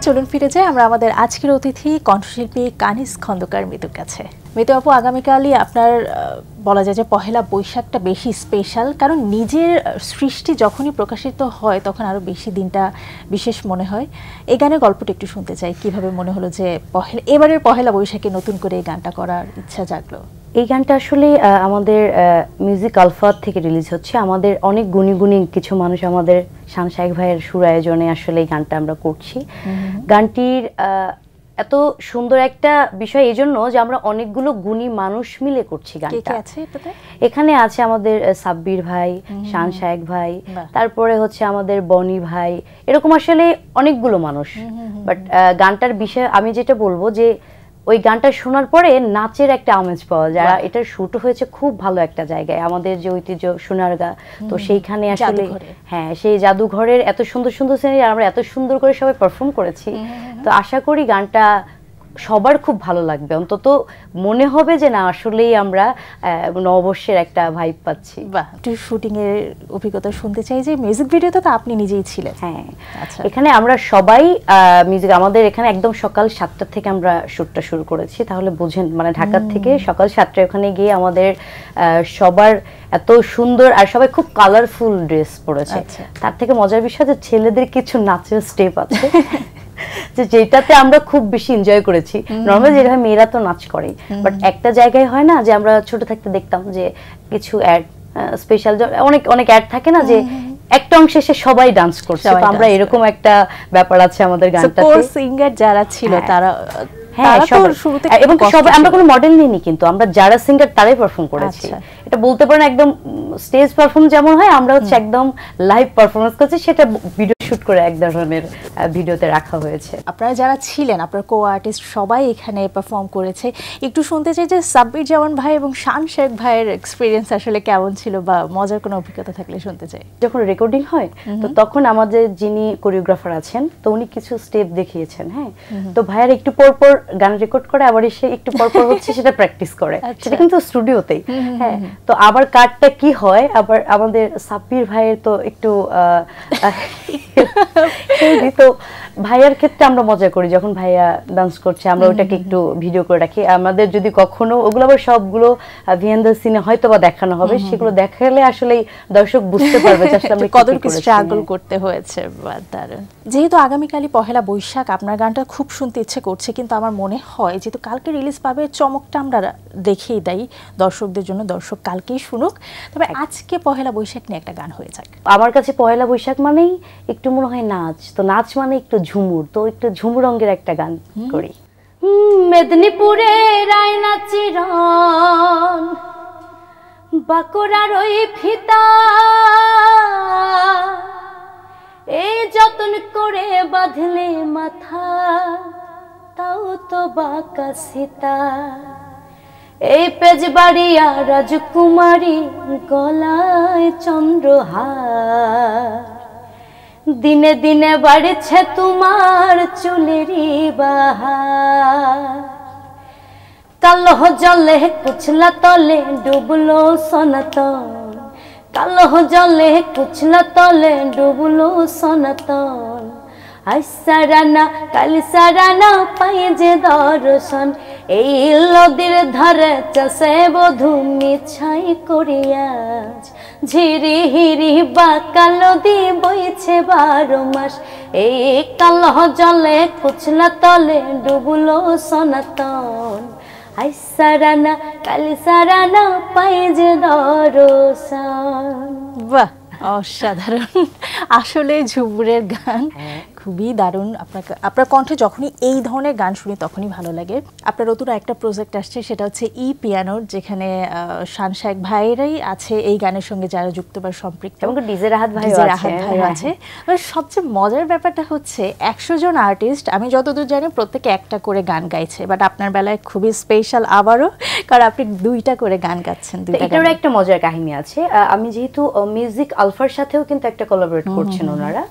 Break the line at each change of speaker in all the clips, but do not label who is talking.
চলুন ফিরে যাই আমরা আমাদের আজকের অতিথি কণ্ঠশিল্পী কানিজ খন্দকার মিতুর কাছে। মিতু আপু, আগামীকালই আপনার বলা যায় যে পহেলা বৈশাখটা বেশি স্পেশাল, কারণ নিজের সৃষ্টি যখনই প্রকাশিত হয় তখন আরও বেশি দিনটা বিশেষ মনে হয়। এই গানের গল্পটা একটু শুনতে চাই, কিভাবে মনে হলো যে এবারের পহেলা বৈশাখে নতুন করে এই গানটা করার ইচ্ছা জাগলো?
এই গানটা আসলে আমাদের মিউজিক আলফা থেকে রিলিজ হচ্ছে। আমাদের অনেক গুণী গুণী কিছু মানুষ, আমাদের শান শাইখ ভাইয়ের সুর আয়োজনে আসলে এই গানটা আমরা করছি। গানটির এত সুন্দর একটা বিষয় এই জন্য যে আমরা অনেকগুলো গুণী মানুষ মিলে করছি গানটা। এখানে আছে আমাদের সাব্বির ভাই, শান শাইখ ভাই, তারপরে হচ্ছে আমাদের বনি ভাই, এরকম আসলে অনেকগুলো মানুষ। বাট গানটার বিষয় আমি যেটা বলবো যে ওই গানটা শোনার পরে নাচের একটা আমেজ পাওয়া যায়। এটার শুট হয়েছে খুব ভালো একটা জায়গায়, আমাদের যে ঐতিহ্য সোনারগাঁ, তো সেইখানে আসলে হ্যাঁ সেই জাদুঘরের এত সুন্দর সুন্দর সিনারি, আমরা এত সুন্দর করে সবাই পারফর্ম করেছি। তো আশা করি গানটা সবার খুব ভালো লাগবে, অন্তত মনে হবে যে না আসলেই আমরা নববর্ষের একটা ভাইব পাচ্ছি।
বাহ, একটু শুটিং এর অভিজ্ঞতা শুনতে চাই। যে মিউজিক ভিডিওতে তো আপনি নিজেই ছিলেন।
হ্যাঁ, আচ্ছা, এখানে আমরা সবাই মিউজিক, আমাদের এখানে একদম সকাল 7টা থেকে আমরা শুটটা শুরু করেছি। তাহলে বুঝেন মানে ঢাকা থেকে সকাল 7টায় ওখানে গিয়ে আমাদের সবার এত সুন্দর, আর সবাই খুব কালারফুল ড্রেস পরেছে। তার থেকে মজার বিষয় যে ছেলেদের কিছু নাচের স্টেপ আছে যেটাতে আমরা খুব বেশি এনজয় করেছি। নরমালি যেভাবে মেয়েরা তো নাচ করে, বাট একটা জায়গায় হয় না যে আমরা ছোট থাকতে দেখতাম যে কিছু অ্যাড স্পেশাল অনেক অনেক অ্যাড থাকে না, যে একটা অংশে এসে সবাই ডান্স করছে। তো আমরা এরকম একটা ব্যাপার আছে আমাদের গানটাতে।
সিঙ্গার যারা ছিল তারা
এবং সবাই, আমরা কোনো মডেল নিইনি, কিন্তু আমরা যারা সিঙ্গার তারাই পারফর্ম করেছি। এটা বলতে পারেন একদম স্টেজ পারফর্ম যেমন হয়, আমরা হচ্ছে একদম লাইভ পারফরমেন্স করছি, সেটা ভিডিও শুট করে এক ধরনের ভিডিওতে রাখা হয়েছে।
আপনারা যারা ছিলেন, আপনার কো আর্টিস্ট সবাই এখানে পারফর্ম করেছে। একটু শুনতে চাই যে সাব্বির জামান ভাই এবং শান শাইখ ভাইয়ের এক্সপিরিয়েন্স আসলে কেমন ছিল, বা মজার কোনো অভিজ্ঞতা থাকলে শুনতে চাই।
যখন রেকর্ডিং হয় তো তখন আমাদের যিনি কোরিওগ্রাফার আছেন, তো উনি কিছু স্টেপ দেখিয়েছেন। হ্যাঁ, তো ভাইয়ার একটু পর পর গান রেকর্ড করে, আবার এসে একটু পর পর হচ্ছে সেটা প্র্যাকটিস করে, সেটা কিন্তু স্টুডিওতেই। হ্যাঁ, তো আবার কাটটা কি হয়, আবার আমাদের সাব্বির ভাইয়ের তো একটু তো ভাইয়ার ক্ষেত্রে আমরা মজা করি, যখন ভাইয়া ডান্স করছে আমরা ওটাকে একটু ভিডিও করে রাখি। আমাদের যদি কখনো ওগুলো আবার সবগুলো ভিএনদার সিনে হয়তো বা দেখানো হবে, সেগুলো দেখালে আসলে দর্শক বুঝতে পারবে যে আসলে আমরা
কত কি স্ট্রাগল করতে হয়েছে। যেহেতু আগামীকালই পহেলা বৈশাখ, আপনার গানটা খুব শুনতে ইচ্ছে করছে, কিন্তু আমার মনে হয় যেহেতু কালকে রিলিজ পাবে, চমকটা আমরা দেখিয়ে দেই দর্শকদের জন্য, দর্শক কালকেই শুনুক। তবে আজকে পহেলা বৈশাখ নিয়ে একটা গান হয়ে যাক।
আমার কাছে পহেলা বৈশাখ মানেই একটু মনে হয় নাচ, তো নাচ মানে একটু ঝুমুর, তো একটু ঝুমুর রঙের একটা গান করি। মেদিনীপুরের আয়না চিরন বাঁকুড়ার ওই ফিতা, এই যতন করে বাঁধলে মাথা, তাও তো বাঁকা সীতা। এই পেজবাড়িয়া রাজকুমারী গলায় চন্দ্রহার, দিনে দিনে বাড়ছে তোমার চুলেরই বাহার। কালো জলে কুচলা তলে ডুবলো সনাতন, কালো জলে কুচলা তলে ডুবলো সনাতন। আইসারানা কালিসারানা পাই যে দর্শন, এই নদীর ধারে চাষে বধূ মিছাই করিয়াজ। ঝিরি হিরি বা কালো দি বইছে 12 মাস, এই কালো জলে কুচলা তলে ডুবলো সনাতন। আইসারানা কালিসারানা পাই যে দর্শন।
বাহ, অসাধারণ। আসলে ঝুমুরের গান খুবই দারুণ। আপনার কণ্ঠে যখনই এই ধরনের গান শুনি তখনই ভালো লাগে। আপনার নতুন একটা প্রজেক্ট আসছে, সেটা হচ্ছে ই পিয়ানোর, যেখানে শান শাইখ ভাইয়েরাই আছে এই গানের সঙ্গে যারা যুক্ত বা সম্পৃক্ত,
এবং ডিজে রাহাত ভাই আছে।
সবচেয়ে মজার ব্যাপারটা হচ্ছে 100 জন আর্টিস্ট, আমি যতদূর জানি প্রত্যেকে একটা করে গান গাইছে, বাট আপনার বেলায় খুবই স্পেশাল আবারও, কারণ আপনি 2টা করে গান গাচ্ছেন।
এটারও একটা মজার কাহিনী আছে। আমি যেহেতু মিউজিক আলফার সাথেও কিন্তু একটা কোলাবোরেট করছেন ওনারা,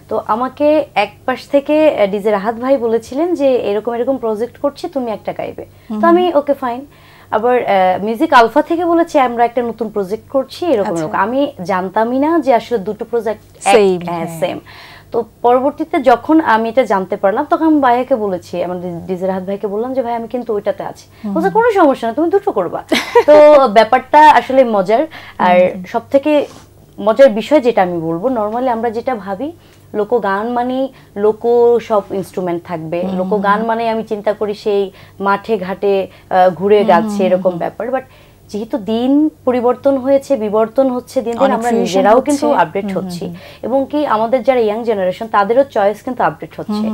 তো আমাকে এক পাশ থেকে ডিজে রাহাত ভাই বলেছিলেন যে এরকম এরকম প্রজেক্ট করছি, তুমি একটা গাইবে। তো আমি ওকে ফাইন। আবার মিউজিক আলফা থেকে বলেছে আমরা একটা নতুন প্রজেক্ট করছি, এরকম এরকম। আমি জানতামই না যে আসলে দুটো প্রজেক্ট সেম। তো পরবর্তীতে যখন আমি এটা জানতে পারলাম তখন আমি ভাইয়াকে বলেছি, আমাদের ডিজে রাহাত ভাইকে বললাম যে ভাই আমি কিন্তু ওইটাতে আছি। বলছে কোনো সমস্যা না, তুমি দুটো করবা। তো ব্যাপারটা আসলে মজার। আর সব থেকে মজার বিষয় যেটা আমি বলবো, নর্মালি আমরা যেটা ভাবি লোকগান মানে লোক সব ইনস্ট্রুমেন্ট থাকবে, লোকগান মানে আমি চিন্তা করি সেই মাঠে ঘাটে ঘুরে গাচ্ছে এরকম ব্যাপার। বাট যেহেতু দিন পরিবর্তন হয়েছে, বিবর্তন হচ্ছে দিন দিন, আমরা নিজেরাও কিন্তু আপডেট হচ্ছি, এবং কি আমাদের যারা ইয়াং জেনারেশন তাদেরও চয়েস কিন্তু আপডেট হচ্ছে।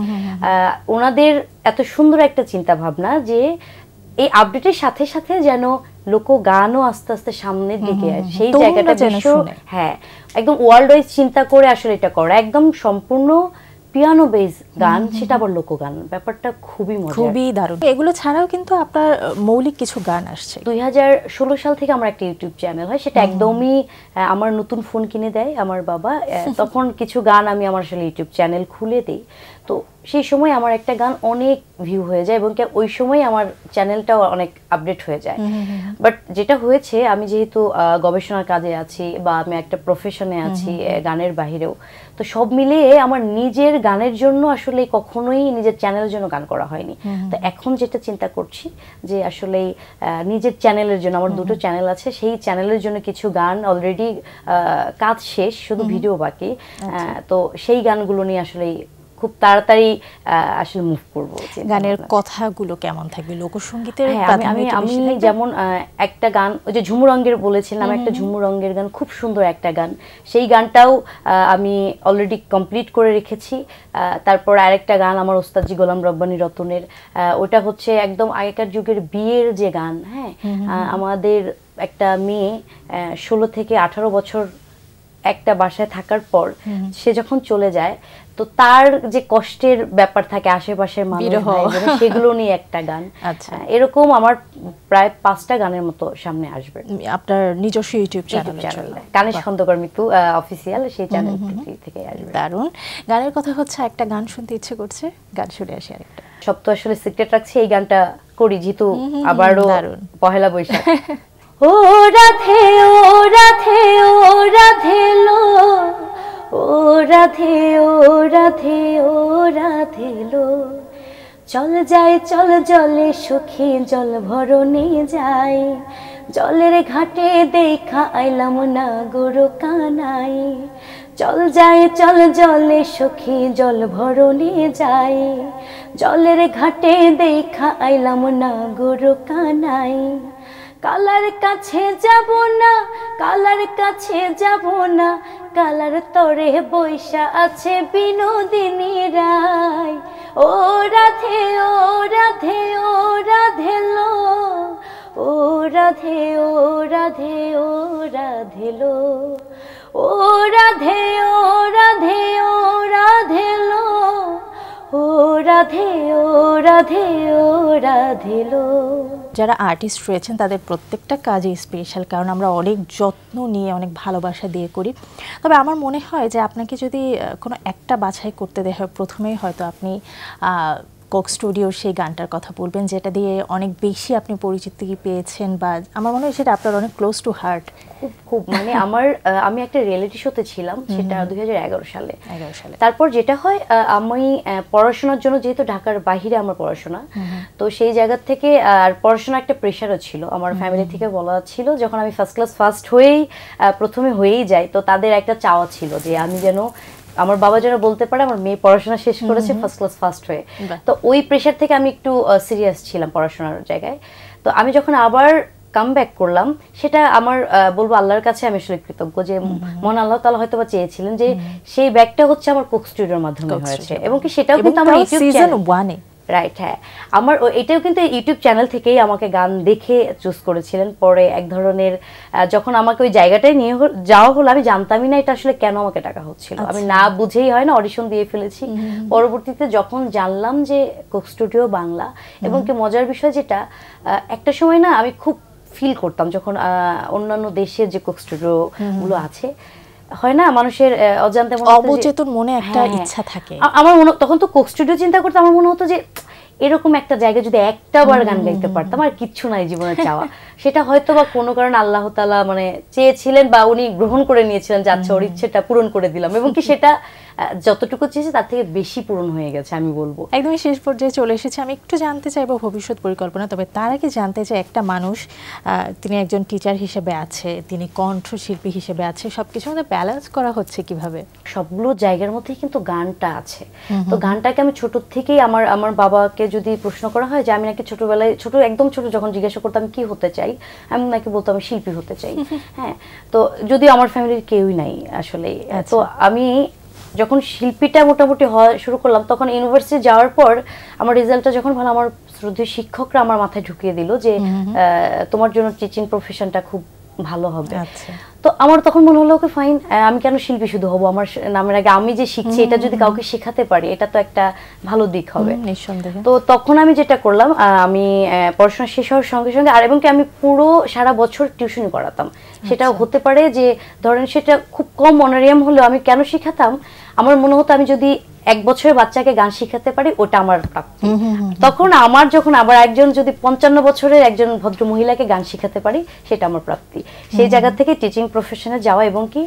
ওনাদের এত সুন্দর একটা চিন্তা ভাবনা যে এই আপডেটের সাথে সাথে যেন লোকগানও আস্তে আস্তে সামনের দিকে আসে, সেই জায়গাটা বিশ্ব, হ্যাঁ একদম ওয়ার্ল্ড ওয়াইজ চিন্তা করে আসলে এটা করা, একদম সম্পূর্ণ পিয়ানো বেস গান, সেটা আবার লোকগান, ব্যাপারটা খুবই মজার,
খুবই দারুণ। এগুলো ছাড়াও কিন্তু আপনার মৌলিক কিছু গান আসছে।
2016 সাল থেকে আমার একটা ইউটিউব চ্যানেল হয়, সেটা একদমই আমার নতুন ফোন কিনে দেয় আমার বাবা, তখন কিছু গান আমি আমার আসলে ইউটিউব চ্যানেল খুলে দিই। তো সেই সময় আমার একটা গান অনেক ভিউ হয়ে যায়, এবং ওই সময় আমার চ্যানেলটাও অনেক আপডেট হয়ে যায়। বাট যেটা হয়েছে, আমি যেহেতু গবেষণার কাজে আছি বা আমি একটা প্রফেশনে আছি গানের বাহিরেও, তো সব মিলিয়ে আমার নিজের গানের জন্য আসলে কখনোই নিজের চ্যানেলের জন্য গান করা হয়নি। তো এখন যেটা চিন্তা করছি যে আসলে নিজের চ্যানেলের জন্য, আমার দুটো চ্যানেল আছে, সেই চ্যানেলের জন্য কিছু গান অলরেডি কাজ শেষ, শুধু ভিডিও বাকি। তো সেই গানগুলো নিয়ে আসলে খুব তাড়াতাড়ি আসলে মুভ করব।
গানের কথাগুলো কেমন থাকবে? লোকসঙ্গীতের
আমি যেমন একটা গান, ওই যে ঝুমুরঙ্গের বলেছিলাম, একটা ঝুমুরঙ্গের গান, খুব সুন্দর একটা গান, সেই গানটাও আমি অলরেডি কমপ্লিট করে রেখেছি। তারপর আরেকটা গান আমার ওস্তাদজি গোলাম রব্বানী রতনের, ওটা হচ্ছে একদম আগেকার যুগের বিয়ের যে গান। হ্যাঁ, আমাদের একটা মেয়ে 16 থেকে 18 বছর একটা বাসায় থাকার পর সে যখন চলে যায়, তো তার যে কষ্টের ব্যাপার থাকে আশেপাশের মানুষ, সেগুলো নিয়ে একটা গান। এরকম আমার প্রায় 5টা গানের মতো সামনে আসবে
আপনার নিজস্ব ইউটিউব চ্যানেল,
কানিজ খন্দকার মিতু অফিসিয়াল, সেই চ্যানেল থেকে আসবে।
দারুণ। গানের কথা হচ্ছে, একটা গান শুনতে ইচ্ছে করছে, গান শুনে আসি আরেকটা।
সব তো আসলে সিক্রেট রাখছি, এই গানটা করি যেহেতু আবারও পহেলা বৈশাখ। ও রাধে ও রাধে ও রাধে লো, ও রাধে ও রাধে ও রাধে লো, চল যাই চল জলে সখী জল ভরণে যাই, জলের ঘাটে দেখা আইলাম না গরু কানাই, চল যাই চল জলে সখী জল ভরণে যাই, জলের ঘাটে দেখা আইলাম না গরু কানাই, কালার কাছে যাব না, কালার কাছে যাব না, কালার তরে বৈশা আছে বিনোদিনী রায়, ও রাধে ও রাধে ও রাধে লো, ও রাধে ও রাধে ও রাধে লো, ও রাধে ও রাধে ও রাধে লো, ও রাধে ও রাধে ও রাধে লো।
যারা আর্টিস্ট রয়েছেন তাদের প্রত্যেকটা কাজই স্পেশাল, কারণ আমরা অনেক যত্ন নিয়ে অনেক ভালোবাসা দিয়ে করি। তবে আমার মনে হয় যে আপনাকে যদি কোনো একটা বাছাই করতে দেওয়া হয়, প্রথমেই হয়তো আপনি কোক স্টুডিওর সেই গানটার কথা বলবেন, যেটা দিয়ে অনেক বেশি আপনি পরিচিতি পেয়েছেন, বা আমার মনে হয় সেটা আপনার অনেক ক্লোজ টু হার্ট।
খুব খুব মানে আমি একটা রিয়েলিটি শোতে ছিলাম, সেটা 2011 সালে। তারপর যেটা হয়, আমি পড়াশোনার জন্য, যেহেতু ঢাকার বাইরে আমার পড়াশোনা, তো সেই জায়গা থেকে আর পড়াশোনা একটা প্রেশারও ছিল, আমার ফ্যামিলি থেকে বলা ছিল, যখন আমি ফার্স্ট ক্লাস ফার্স্ট হয়েই প্রথমে হয়েই যাই, তো তাদের একটা চাওয়া ছিল যে আমি যেন, আমার বাবা যেন বলতে পারে আমার মেয়ে পড়াশোনা শেষ করেছে ফার্স্ট ক্লাস ফার্স্ট হয়ে। তো ওই প্রেশার থেকে আমি একটু সিরিয়াস ছিলাম পড়াশোনার জায়গায়। তো আমি যখন আবার কাম ব্যাক করলাম, সেটা আমার বলবো আল্লাহর কাছে আমি আসলে কৃতজ্ঞ, যে মহান আল্লাহ তাআলা হয়তো বা চেয়েছিলেন যে সেই ব্যাকটা হচ্ছে আমার কোক স্টুডিওর মাধ্যমে হয়েছে, এবং কি সেটাও কিন্তু আমার ইউটিউব চ্যানেল, রাইট, হ্যাঁ আমার এটাও কিন্তু ইউটিউব চ্যানেল থেকেই আমাকে গান দেখে চুজ করেছিলেন। পরে এক ধরনের যখন আমাকে ওই জায়গাটায় নিয়ে যাওয়া হলো, আমি জানতামই না এটা আসলে কেন আমাকে ডাকা হচ্ছিল, আমি না বুঝেই হয় না অডিশন দিয়ে ফেলেছি। পরবর্তীতে যখন জানলাম যে কোক স্টুডিও বাংলা, এবং কি মজার বিষয় যেটা, একটা সময় না আমি খুব ফিল করতাম যখন অন্যান্য দেশের যে কোক স্টুডিও গুলো আছে, হয় না মানুষের অজান্তে
অবচেতন মনে একটা ইচ্ছা থাকে,
আমার মনে তখন তো কোক স্টুডিও চিন্তা করতে আমার মনে হতো যে এরকম একটা জায়গায় যদি একটা বার গান গাইতে পারতাম, আর কিচ্ছু নাই জীবনে চাওয়া। সেটা হয়তো বা কোনো কারণে আল্লাহ তাআলা মানে চেয়েছিলেন, বা উনি গ্রহণ করে নিয়েছিলেন যে আচ্ছা ওর ইচ্ছেটা পূরণ করে দিলাম, এবং কি সেটা যতটুকু চেয়েছি তার থেকে বেশি পূরণ হয়ে গেছে আমি বলবো।
একদমই শেষ পর্যায়ে চলে এসেছে, আমি একটু জানতে চাইবো ভবিষ্যৎ পরিকল্পনা, তবে তার আগে জানতে চাই একটা মানুষ তিনি একজন টিচার হিসেবে আছে, তিনি কণ্ঠশিল্পী হিসেবে আছে, সবকিছু মধ্যে ব্যালেন্স করা হচ্ছে কিভাবে?
সবগুলো জায়গার মধ্যেই কিন্তু গানটা আছে। তো গানটাকে আমি ছোট থেকেই আমার বাবাকে যদি প্রশ্ন করা হয় যে আমি নাকি ছোটবেলায় একদম ছোট যখন জিজ্ঞাসা করতাম কি হতে চাই, আমি নাকি বলতাম আমি শিল্পী হতে চাই। হ্যাঁ, তো যদিও আমার ফ্যামিলির কেউই নাই আসলে। তো আমি যখন শিল্পীটা মোটামুটি হওয়া শুরু করলাম তখন ইউনিভার্সিটি যাওয়ার পর আমার রেজাল্টটা যখন ভালো, আমার শ্রদ্ধেয় শিক্ষকরা আমার মাথায় ঢুকিয়ে দিল যে তোমার জন্য টিচিং প্রফেশনটা খুব ভালো হবে। তো আমার তখন মনে হলো ওকে ফাইন, আমি কেন শিল্পী শুধু হব, আমার নামের আগে আমি যে শিখছি এটা যদি কাউকে শেখাতে পারি এটা তো একটা ভালো দিক হবে। তো তখন আমি যেটা করলাম, আমি পড়াশোনা শেষ হওয়ার সঙ্গে সঙ্গে আর এবং কি আমি পুরো সারা বছর টিউশনি করাতাম। সেটা হতে পারে যে ধরেন সেটা খুব কম অনারিয়াম হলেও আমি কেন শেখাতাম, আমার মনে হতো আমি যদি 1 বছরের বাচ্চাকে গান শেখাতে পারি ওটা আমার প্রাপ্তি। তখন আমার যখন আবার একজন যদি 55 বছরের একজন ভদ্র মহিলাকে গান শেখাতে পারি সেটা আমার প্রাপ্তি। সেই জায়গা থেকে টিচিং প্রফেশনে যাওয়া এবং কি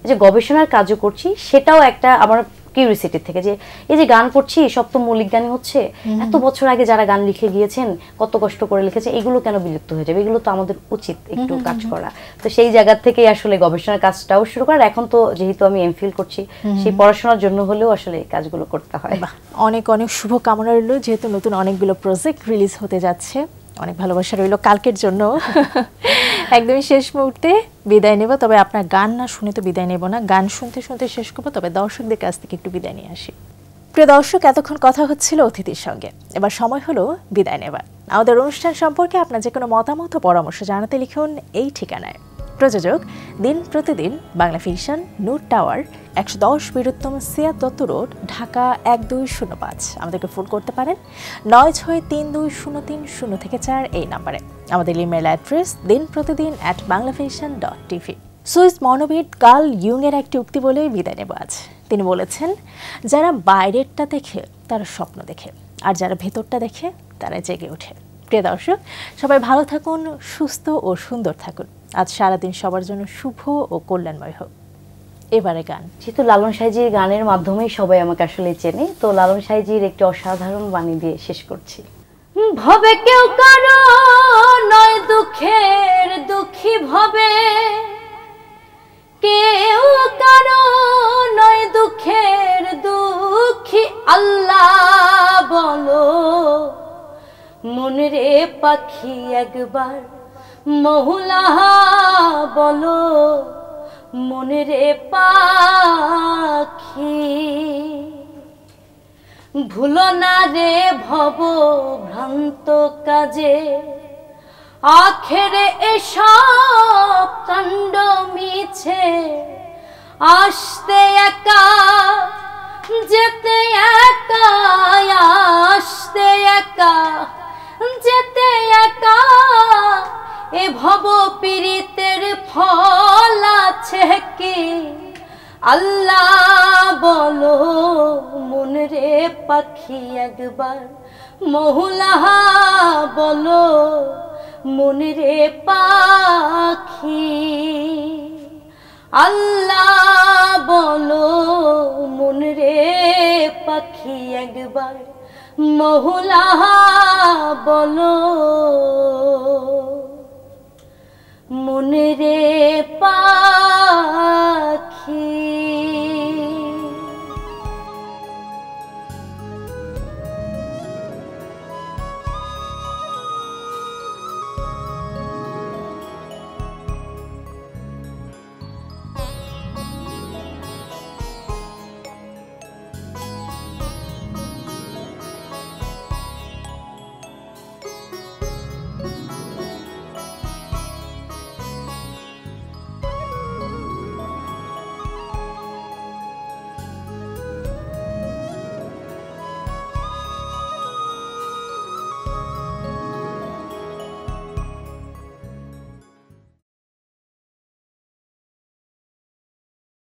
যে গবেষণার কাজও করছি সেটাও একটা আমার কিউরিওসিটি থেকে, যে এই যে গান করছি সব তো মৌলিক গানই হচ্ছে, এত বছর আগে যারা গান লিখে গিয়েছেন কত কষ্ট করে লিখেছে, এগুলো কেন বিলুপ্ত হয়ে যাবে, এগুলো তো আমাদের উচিত একটু কাজ করা। তো সেই জায়গা থেকে আসলে গবেষণার কাজটাও শুরু করার, এখন তো যেহেতু আমি এমফিল করছি সেই পড়াশোনার জন্য হলেও আসলে এই কাজগুলো করতে হয়।
অনেক অনেক শুভ কামনা রইল, যেহেতু নতুন অনেকগুলো প্রজেক্ট রিলিজ হতে যাচ্ছে, অনেক ভালোবাসা রইল কালকের জন্য। একদমই শেষ মুহূর্তে বিদায় নেব, তবে আপনার গান না শুনে তো বিদায় নেব না, গান শুনতে শুনতে শেষ করবো, তবে দর্শকদের কাছ থেকে একটু বিদায় নিয়ে আসি। প্রিয় দর্শক, এতক্ষণ কথা হচ্ছিল অতিথির সঙ্গে, এবার সময় হলো বিদায় নেবার। আমাদের অনুষ্ঠান সম্পর্কে আপনার যে কোনো মতামত ও পরামর্শ জানাতে লিখুন এই ঠিকানায়। প্রযোজক দিন প্রতিদিন, বাংলা ফিকশন, নূর টাওয়ার, 110 বীরুত্তম সিয়া দত্ত রোড, ঢাকা 1205। আমাদেরকে ফোন করতে পারেন 96320304 এই নাম্বারে। আমাদের ইমেল অ্যাড্রেস dinprotidin@banglafiction.tv। সুইস মনোবিদ কার্ল ইউং এর একটি উক্তি বলে বিদায় নেব আজ। তিনি বলেছেন, যারা বাইরেরটা দেখে তারা স্বপ্ন দেখে, আর যারা ভেতরটা দেখে তারা জেগে ওঠে। প্রিয় দর্শক, সবাই ভালো থাকুন, সুস্থ ও সুন্দর থাকুন। আজ সারাদিন সবার জন্য শুভ ও কল্যাণময় হোক। এবারে গান।
যেহেতু লালন সাইজির গানের মাধ্যমেই সবাই আমাকে আসলে চেনে, তো লালন সাইজির একটি অসাধারণ বাণী দিয়ে শেষ করছি। ভবে কেউ কারো নয় দুঃখের দুঃখী, ভবে কেউ কারো নয় দুঃখের দুঃখী, আল্লাহ বলো মন রে পাখি একবার মহুলা বলো মন রে পাখি, ভুলো না রে ভব ভ্রান্ত কাজে, আখেরে এসব কাণ্ড মিছে, আসতে একা যেতে একা, আসতে একা যেতে একা, এ ভব পীড়িতের ফল আছে কি, আল্লাহ বলো মন রে পাখি একবার মহুলা বলো মন রে পাখি, আল্লাহ বলো মন রে পাখি একবার মহুলা বলো মন রে পাখি।